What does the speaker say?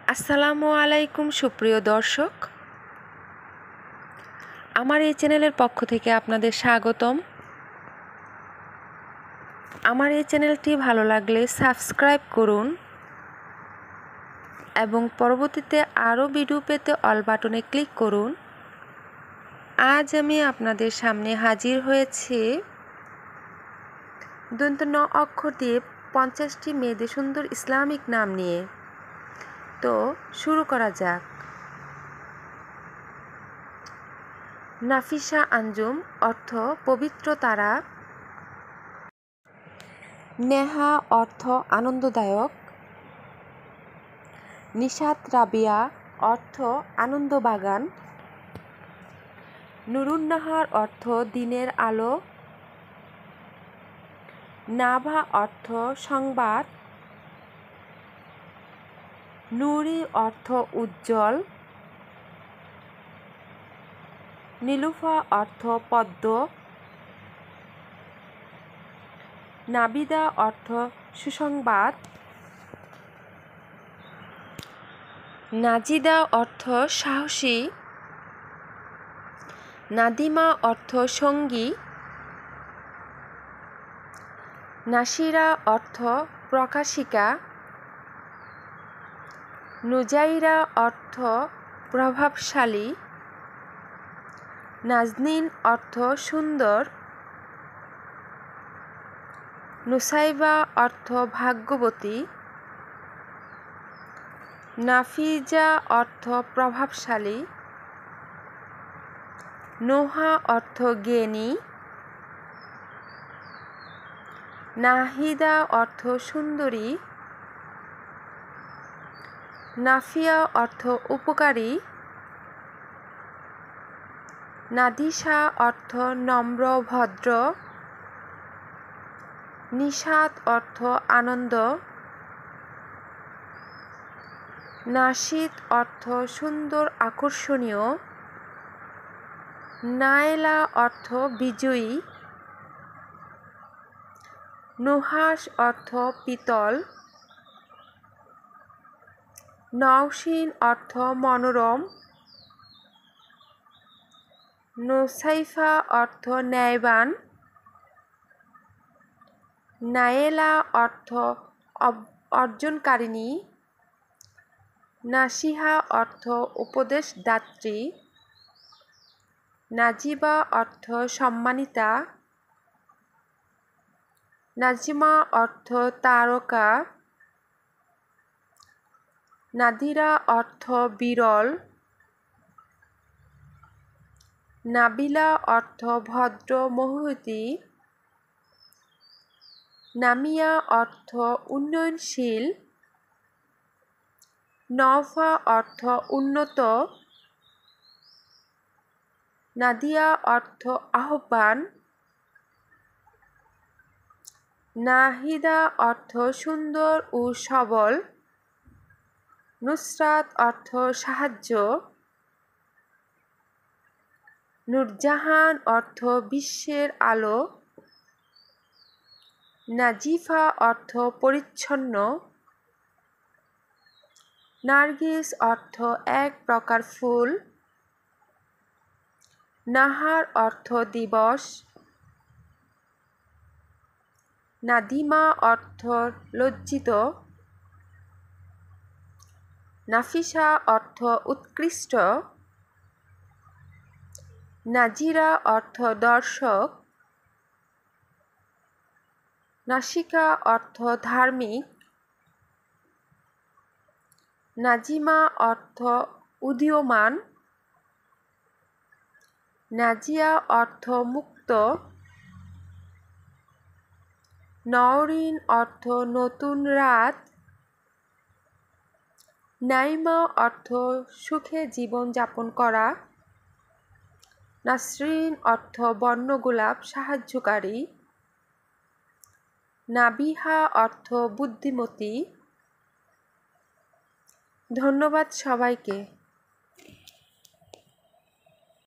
আসসালামু আলাইকুম সুপ্রিয় দর্শক, আমার এই চ্যানেলের পক্ষ থেকে আপনাদের স্বাগতম। আমার এই চ্যানেলটি ভালো লাগলে সাবস্ক্রাইব করুন এবং পরবর্তীতে আরও ভিডিও পেতে অল বাটনে ক্লিক করুন। আজ আমি আপনাদের সামনে হাজির হয়েছি দন্ত ন অক্ষর দিয়ে 50টি মেয়েদের সুন্দর ইসলামিক নাম নিয়ে। তো শুরু করা যাক। নাফিসা আঞ্জুম অর্থ পবিত্র তারা। নেহা অর্থ আনন্দদায়ক। নিশাত রাবিয়া অর্থ আনন্দবাগান। নুরুন্নাহার অর্থ দিনের আলো। নাভা অর্থ সংবাদ। নুরি অর্থ উজ্জ্বল। নীলুফা অর্থ পদ্ম। নাবিদা অর্থ সুসংবাদ। নাজিদা অর্থ সাহসী। নাদিমা অর্থ সঙ্গী। নাসিরা অর্থ প্রকাশিকা। নুজাইরা অর্থ প্রভাবশালী। নাজনীন অর্থ সুন্দর। নুসাইবা অর্থ ভাগ্যবতী। নাফিজা অর্থ প্রভাবশালী। নোহা অর্থ জ্ঞানী। নাহিদা অর্থ সুন্দরী। নাফিয়া অর্থ উপকারী। নাদিসা অর্থ নম্র ভদ্র। নিশাত অর্থ আনন্দ। নাশিদ অর্থ সুন্দর আকর্ষণীয়। নায়লা অর্থ বিজয়ী। নুহাস অর্থ পিতল। নওশিন অর্থ মনোরম। নুসাইফা অর্থ ন্যায়বান। নায়েলা অর্থ অর্জনকারিণী। নাসিহা অর্থ উপদেশদাত্রী। নাজিবা অর্থ সম্মানিতা। নাজিমা অর্থ তারকা। নাদিরা অর্থ বিরল। নাবিলা অর্থ ভদ্র মহতী। নামিয়া অর্থ উন্নয়নশীল। নওফা অর্থ উন্নত। নাদিয়া অর্থ আহ্বান। নাহিদা অর্থ সুন্দর ও সবল। নুসরাত অর্থ সাহায্য। নূরজাহান অর্থ বিশ্বের আলো। নাজিফা অর্থ পরিচ্ছন্ন। নার্গিস অর্থ এক প্রকার ফুল। নাহার অর্থ দিবস। নাদিমা অর্থ লজ্জিত। নাফিসা অর্থ উৎকৃষ্ট। নাজিরা অর্থ দর্শক। নাসিকা অর্থ ধার্মিক। নাজিমা অর্থ উদীয়মান। নাজিয়া অর্থ মুক্ত। নওরিন অর্থ নতুন রাত। নাইমা অর্থ সুখে জীবন যাপন করা। নাসরিন অর্থ বর্ণগোলাপ সাহায্যকারী। নাবিহা অর্থ বুদ্ধিমতী। ধন্যবাদ সবাইকে।